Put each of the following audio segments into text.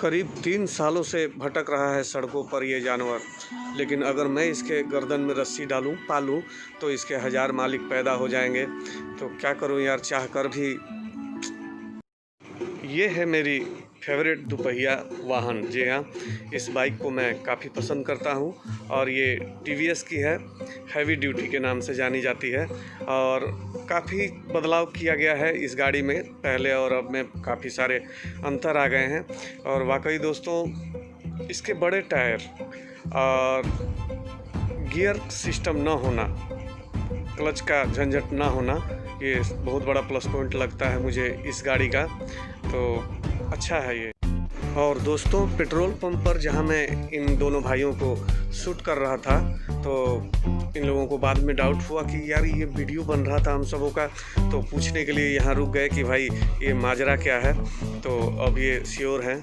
करीब 3 सालों से भटक रहा है सड़कों पर ये जानवर, लेकिन अगर मैं इसके गर्दन में रस्सी डालूं पालूं तो इसके 1000 मालिक पैदा हो जाएंगे। तो क्या करूं यार, चाह कर भी। ये है मेरी फेवरेट दुपहिया वाहन। जी हाँ, इस बाइक को मैं काफ़ी पसंद करता हूँ और ये टीवीएस की है, हैवी ड्यूटी के नाम से जानी जाती है। और काफ़ी बदलाव किया गया है इस गाड़ी में, पहले और अब में काफ़ी सारे अंतर आ गए हैं। और वाकई दोस्तों, इसके बड़े टायर और गियर सिस्टम न होना, क्लच का झंझट ना होना, ये बहुत बड़ा प्लस पॉइंट लगता है मुझे इस गाड़ी का। तो अच्छा है ये। और दोस्तों, पेट्रोल पंप पर जहां मैं इन दोनों भाइयों को शूट कर रहा था तो इन लोगों को बाद में डाउट हुआ कि यार ये वीडियो बन रहा था हम सबों का, तो पूछने के लिए यहाँ रुक गए कि भाई ये माजरा क्या है। तो अब ये श्योर हैं।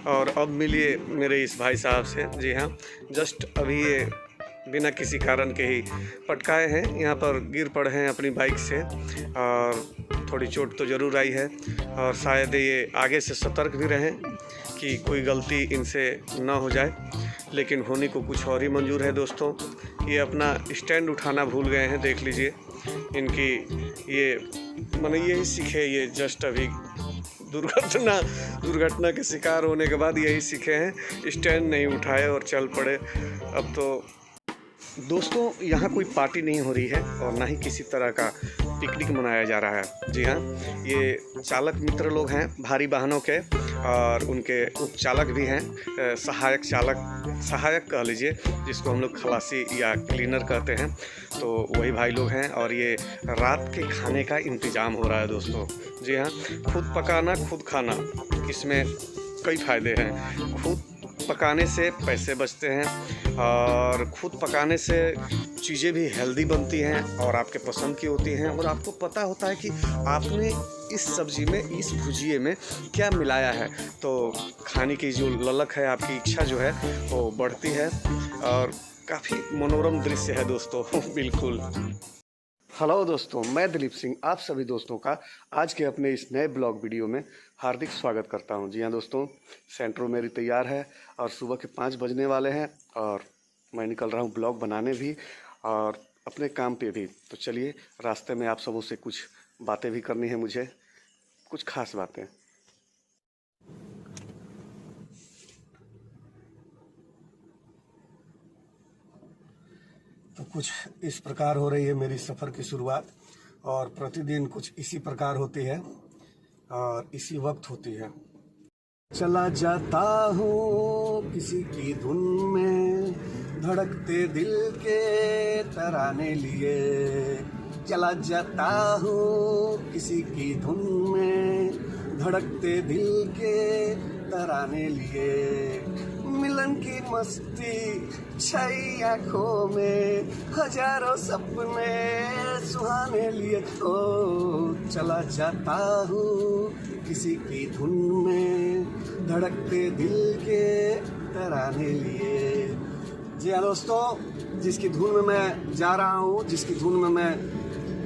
और अब मिलिए मेरे इस भाई साहब से। जी हाँ, जस्ट अभी ये बिना किसी कारण के ही पटकाए हैं, यहाँ पर गिर पड़े हैं अपनी बाइक से और थोड़ी चोट तो ज़रूर आई है। और शायद ये आगे से सतर्क भी रहें कि कोई गलती इनसे ना हो जाए, लेकिन होने को कुछ और ही मंजूर है। दोस्तों, ये अपना स्टैंड उठाना भूल गए हैं, देख लीजिए इनकी ये मैंने यही सीखे, ये जस्ट अभी दुर्घटना के शिकार होने के बाद यही सीखे हैं, स्टैंड नहीं उठाए और चल पड़े। अब तो दोस्तों, यहाँ कोई पार्टी नहीं हो रही है और ना ही किसी तरह का पिकनिक मनाया जा रहा है। जी हाँ, ये चालक मित्र लोग हैं भारी वाहनों के, और उनके उपचालक भी हैं, सहायक कह लीजिए, जिसको हम लोग खलासी या क्लीनर कहते हैं। तो वही भाई लोग हैं और ये रात के खाने का इंतज़ाम हो रहा है दोस्तों। जी हाँ, खुद पकाना खुद खाना, इसमें कई फ़ायदे हैं। खुद पकाने से पैसे बचते हैं और खुद पकाने से चीज़ें भी हेल्दी बनती हैं और आपके पसंद की होती हैं, और आपको पता होता है कि आपने इस सब्ज़ी में, इस भुजिए में क्या मिलाया है। तो खाने की जो ललक है, आपकी इच्छा जो है वो बढ़ती है और काफ़ी मनोरम दृश्य है दोस्तों। बिल्कुल। हेलो दोस्तों, मैं दिलीप सिंह आप सभी दोस्तों का आज के अपने इस नए ब्लॉग वीडियो में हार्दिक स्वागत करता हूं। जी हाँ दोस्तों, सेंट्रो मेरी तैयार है और सुबह के 5 बजने वाले हैं और मैं निकल रहा हूं ब्लॉग बनाने भी और अपने काम पे भी। तो चलिए, रास्ते में आप सबों से कुछ बातें भी करनी है मुझे, कुछ खास बातें। तो कुछ इस प्रकार हो रही है मेरी सफ़र की शुरुआत, और प्रतिदिन कुछ इसी प्रकार होती है और इसी वक्त होती है। चला जाता हूँ किसी की धुन में, धड़कते दिल के तराने लिए। चला जाता हूँ किसी की धुन में, धड़कते दिल के तराने लिए। मिलन की मस्ती छाई आँखों में, हजारों सपने सुहाने लिए। ओ चला जाता हूँ किसी की धुन में, धड़कते दिल के तराने लिए। जी हाँ दोस्तों, जिसकी धुन में मैं जा रहा हूँ, जिसकी धुन में मैं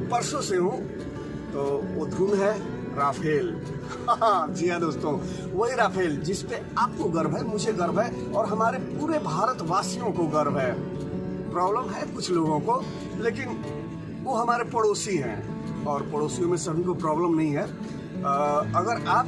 परसों से हूँ, तो वो धुन है राफेल। जी हाँ दोस्तों, वही राफेल जिस पे आपको गर्व है, मुझे गर्व है और हमारे पूरे भारतवासियों को गर्व है। प्रॉब्लम है कुछ लोगों को, लेकिन वो हमारे पड़ोसी हैं और पड़ोसियों में सभी को प्रॉब्लम नहीं है। अगर आप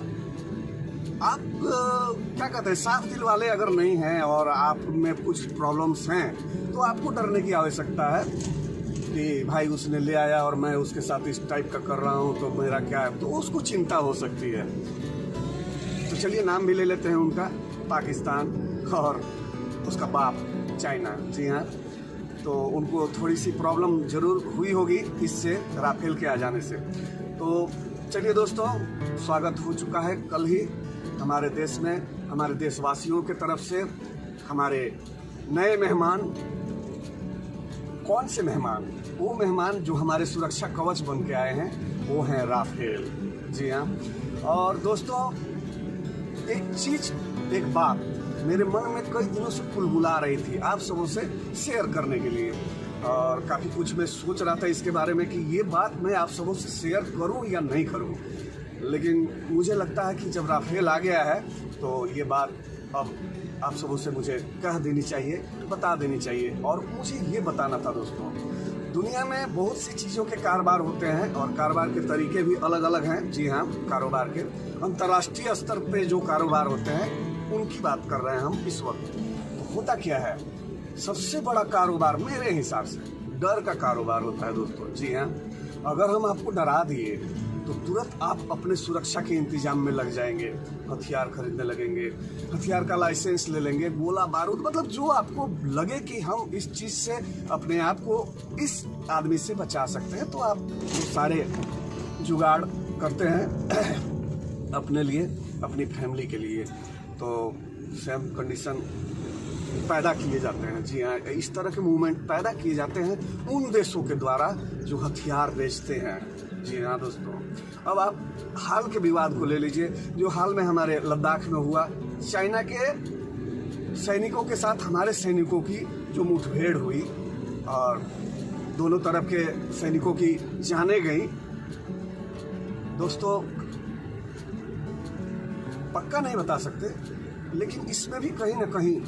क्या कहते हैं, साफ दिल वाले अगर नहीं हैं और आप में कुछ प्रॉब्लम्स हैं, तो आपको डरने की आवश्यकता है कि भाई उसने ले आया और मैं उसके साथ इस टाइप का कर रहा हूँ तो मेरा क्या है, तो उसको चिंता हो सकती है। तो चलिए नाम भी ले लेते हैं उनका, पाकिस्तान और उसका बाप चाइना। जी हाँ, तो उनको थोड़ी सी प्रॉब्लम ज़रूर हुई होगी इससे, राफेल के आ जाने से। तो चलिए दोस्तों, स्वागत हो चुका है कल ही हमारे देश में, हमारे देशवासियों के तरफ से हमारे नए मेहमान। कौन से मेहमान? वो मेहमान जो हमारे सुरक्षा कवच बन के आए हैं, वो हैं राफेल। जी हाँ, और दोस्तों एक चीज़, एक बात मेरे मन में कई दिनों से बुलबुला रही थी आप सबों से शेयर करने के लिए, और काफ़ी कुछ मैं सोच रहा था इसके बारे में कि ये बात मैं आप सबों से शेयर करूं या नहीं करूं। लेकिन मुझे लगता है कि जब राफेल आ गया है तो ये बात अब आप सबों से मुझे कह देनी चाहिए, बता देनी चाहिए। और मुझे ये बताना था दोस्तों, दुनिया में बहुत सी चीज़ों के कारोबार होते हैं और कारोबार के तरीके भी अलग अलग हैं। जी हाँ, कारोबार के अंतर्राष्ट्रीय स्तर पे जो कारोबार होते हैं उनकी बात कर रहे हैं हम इस वक्त। तो होता क्या है, सबसे बड़ा कारोबार मेरे हिसाब से डर का कारोबार होता है दोस्तों। जी हाँ, अगर हम आपको डरा दिए तो तुरंत आप अपने सुरक्षा के इंतजाम में लग जाएंगे, हथियार खरीदने लगेंगे, हथियार का लाइसेंस ले लेंगे, गोला बारूद, मतलब जो आपको लगे कि हम इस चीज़ से अपने आप को इस आदमी से बचा सकते हैं, तो आप वो सारे जुगाड़ करते हैं अपने लिए, अपनी फैमिली के लिए। तो सेम कंडीशन पैदा किए जाते हैं। जी हाँ, इस तरह के मूवमेंट पैदा किए जाते हैं उन देशों के द्वारा जो हथियार बेचते हैं। जी हाँ दोस्तों, अब आप हाल के विवाद को ले लीजिए जो हाल में हमारे लद्दाख में हुआ। चाइना के सैनिकों के साथ हमारे सैनिकों की जो मुठभेड़ हुई और दोनों तरफ के सैनिकों की जानें गई। दोस्तों, पक्का नहीं बता सकते, लेकिन इसमें भी कहीं ना कहीं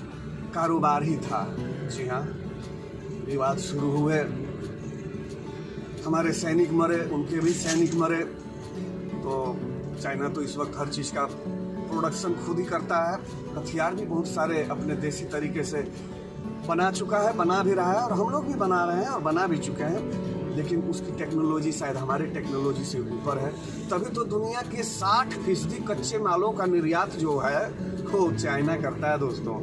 कारोबार ही था। जी हाँ, विवाद शुरू हुए, हमारे सैनिक मरे, उनके भी सैनिक मरे। तो चाइना तो इस वक्त हर चीज़ का प्रोडक्शन खुद ही करता है, हथियार भी बहुत सारे अपने देसी तरीके से बना चुका है, बना भी रहा है, और हम लोग भी बना रहे हैं और बना भी चुके हैं। लेकिन उसकी टेक्नोलॉजी शायद हमारी टेक्नोलॉजी से ऊपर है, तभी तो दुनिया के 60% कच्चे मालों का निर्यात जो है वो चाइना करता है दोस्तों।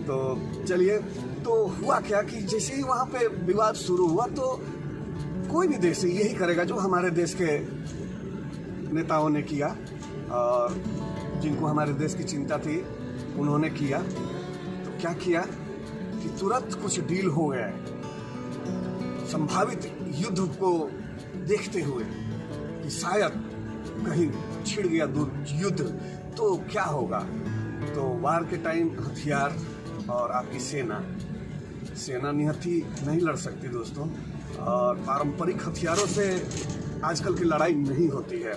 तो चलिए, तो हुआ क्या कि जैसे ही वहाँ पे विवाद शुरू हुआ तो कोई भी देश यही करेगा जो हमारे देश के नेताओं ने किया और जिनको हमारे देश की चिंता थी उन्होंने किया। तो क्या किया कि तुरंत कुछ डील हो गया संभावित युद्ध को देखते हुए कि शायद कहीं छिड़ गया युद्ध तो क्या होगा। तो वार के टाइम हथियार और आपकी सेना निहत्थी नहीं लड़ सकती दोस्तों, और पारंपरिक हथियारों से आजकल की लड़ाई नहीं होती है।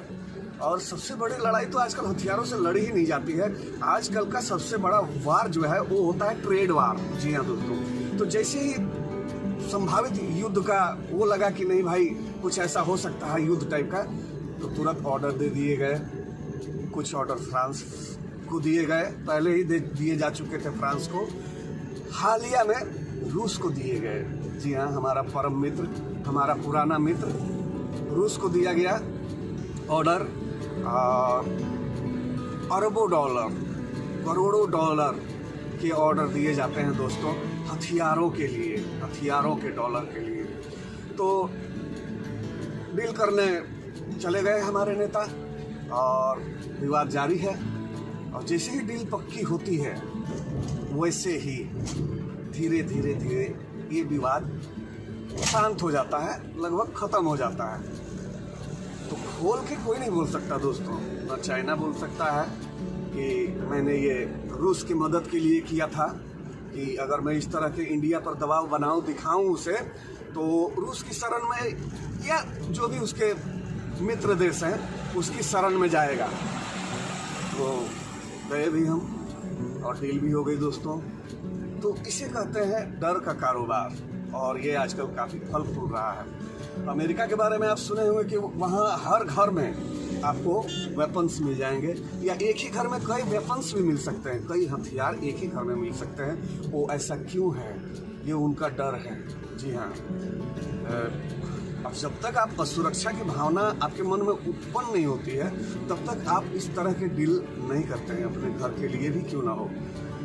और सबसे बड़ी लड़ाई तो आजकल हथियारों से लड़ी ही नहीं जाती है। आजकल का सबसे बड़ा वार जो है वो होता है ट्रेड वार। जी हाँ दोस्तों, तो जैसे ही संभावित युद्ध का वो लगा कि नहीं भाई कुछ ऐसा हो सकता है युद्ध टाइप का, तो तुरंत ऑर्डर दे दिए गए। कुछ ऑर्डर फ्रांस को दिए गए, पहले ही दिए जा चुके थे फ्रांस को, हालिया में रूस को दिए गए। जी हाँ, हमारा परम मित्र, हमारा पुराना मित्र रूस को दिया गया ऑर्डर। अरबों डॉलर, करोड़ों डॉलर के ऑर्डर दिए जाते हैं दोस्तों हथियारों के लिए, हथियारों के डॉलर के लिए। तो डील करने चले गए हमारे नेता और विवाद जारी है। और जैसे ही डील पक्की होती है वैसे ही धीरे धीरे धीरे ये विवाद शांत हो जाता है, लगभग ख़त्म हो जाता है। तो खोल के कोई नहीं बोल सकता दोस्तों, ना चाइना बोल सकता है कि मैंने ये रूस की मदद के लिए किया था, कि अगर मैं इस तरह के इंडिया पर दबाव बनाऊं, दिखाऊं उसे, तो रूस की शरण में या जो भी उसके मित्र देश हैं उसकी शरण में जाएगा। तो गए भी हम और डील भी हो गई दोस्तों। तो इसे कहते हैं डर का कारोबार, और ये आजकल काफ़ी फल फूल रहा है। अमेरिका के बारे में आप सुने होंगे कि वहाँ हर घर में आपको वेपन्स मिल जाएंगे, या एक ही घर में कई वेपन्स भी मिल सकते हैं, कई हथियार एक ही घर में मिल सकते हैं। वो ऐसा क्यों है? ये उनका डर है। जी हाँ, अब जब तक आप असुरक्षा की भावना आपके मन में उत्पन्न नहीं होती है तब तक आप इस तरह के डील नहीं करते हैं, अपने घर के लिए भी क्यों ना हो।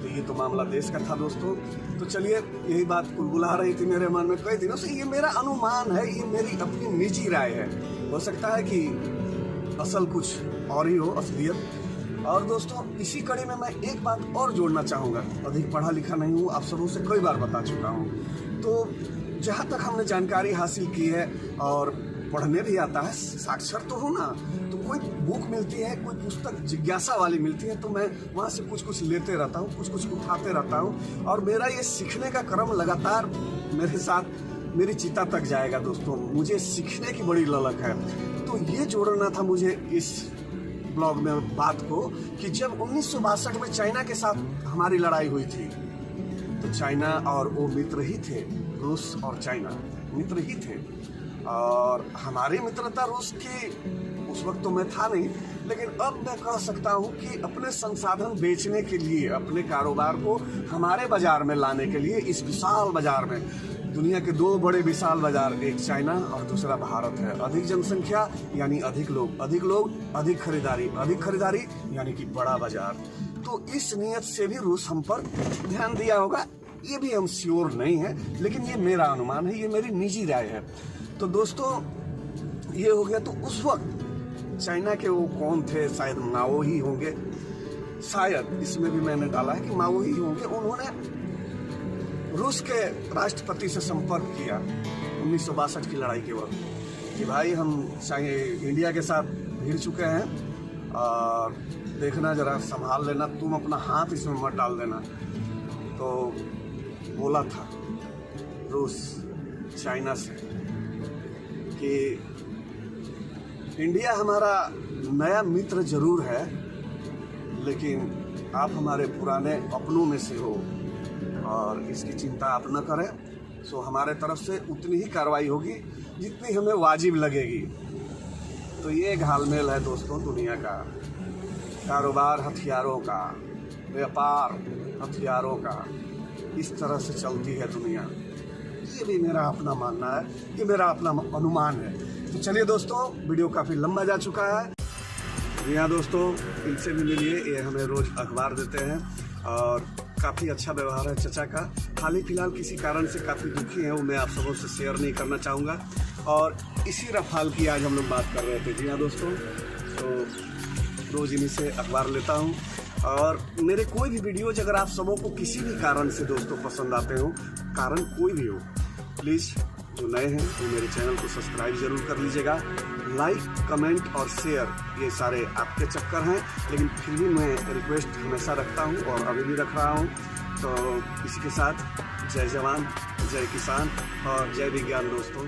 तो ये तो मामला देश का था दोस्तों। तो चलिए, यही बात कुलबुला रही थी मेरे मन में कई दिनों से। ये मेरा अनुमान है, ये मेरी अपनी निजी राय है, हो सकता है कि असल कुछ और ही हो, असलियत। और दोस्तों, इसी कड़ी में मैं एक बात और जोड़ना चाहूँगा। अधिक पढ़ा लिखा नहीं हूँ, आप सबों से कई बार बता चुका हूँ। तो जहाँ तक हमने जानकारी हासिल की है और पढ़ने भी आता है, साक्षर तो हूँ ना, तो कोई बुक मिलती है, कोई पुस्तक जिज्ञासा वाली मिलती है, तो मैं वहाँ से कुछ कुछ लेते रहता हूँ, कुछ कुछ उठाते रहता हूँ। और मेरा ये सीखने का क्रम लगातार मेरे साथ मेरी चिता तक जाएगा दोस्तों। मुझे सीखने की बड़ी ललक है, तो ये जोड़ना था मुझे इस ब्लॉग में बात को कि जब 1962 में चाइना के साथ हमारी लड़ाई हुई थी तो चाइना और वो मित्र ही थे, रूस और चाइना मित्र ही थे। और हमारी मित्रता रूस की उस वक्त तो मैं था नहीं, लेकिन अब मैं कह सकता हूँ कि अपने संसाधन बेचने के लिए, अपने कारोबार को हमारे बाजार में लाने के लिए, इस विशाल बाजार में, दुनिया के दो बड़े विशाल बाजार, एक चाइना और दूसरा भारत है। अधिक जनसंख्या यानी अधिक लोग, अधिक खरीदारी यानी कि बड़ा बाजार। तो इस नियत से भी रूस हम पर ध्यान दिया होगा, ये भी हम श्योर नहीं है, लेकिन ये मेरा अनुमान है, ये मेरी निजी राय है। तो दोस्तों ये हो गया। तो उस वक्त चाइना के वो कौन थे, शायद माओ ही होंगे, शायद इसमें भी मैंने डाला है कि माओ ही होंगे। उन्होंने रूस के राष्ट्रपति से संपर्क किया 1962 की लड़ाई के वक्त कि भाई हम इंडिया के साथ भिड़ चुके हैं और देखना जरा संभाल लेना, तुम अपना हाथ इसमें मत डाल देना। तो बोला था रूस चाइना से कि इंडिया हमारा नया मित्र जरूर है, लेकिन आप हमारे पुराने अपनों में से हो और इसकी चिंता आप न करें। सो हमारे तरफ से उतनी ही कार्रवाई होगी जितनी हमें वाजिब लगेगी। तो ये घालमेल है दोस्तों दुनिया का, कारोबार हथियारों का, व्यापार हथियारों का, इस तरह से चलती है दुनिया। ये भी मेरा अपना मानना है, ये मेरा अपना अनुमान है। तो चलिए दोस्तों, वीडियो काफ़ी लंबा जा चुका है। जी हाँ दोस्तों, इनसे भी मिलिए, ये हमें रोज़ अखबार देते हैं और काफ़ी अच्छा व्यवहार है चचा का। हाल ही फिलहाल किसी कारण से काफ़ी दुखी हैं, वो मैं आप सबों से शेयर नहीं करना चाहूँगा। और इसी रफाल की आज हम लोग बात कर रहे थे। जी हाँ दोस्तों, तो रोज़ इन्हीं से अखबार लेता हूँ और मेरे कोई भी वीडियोज अगर आप सबों को किसी भी कारण से दोस्तों पसंद आते हो, कारण कोई भी हो, प्लीज़ जो नए हैं वो मेरे चैनल को सब्सक्राइब जरूर कर लीजिएगा। लाइक, कमेंट और शेयर ये सारे आपके चक्कर हैं, लेकिन फिर भी मैं रिक्वेस्ट हमेशा रखता हूं और अभी भी रख रहा हूं। तो इसी के साथ जय जवान, जय किसान और जय विज्ञान दोस्तों।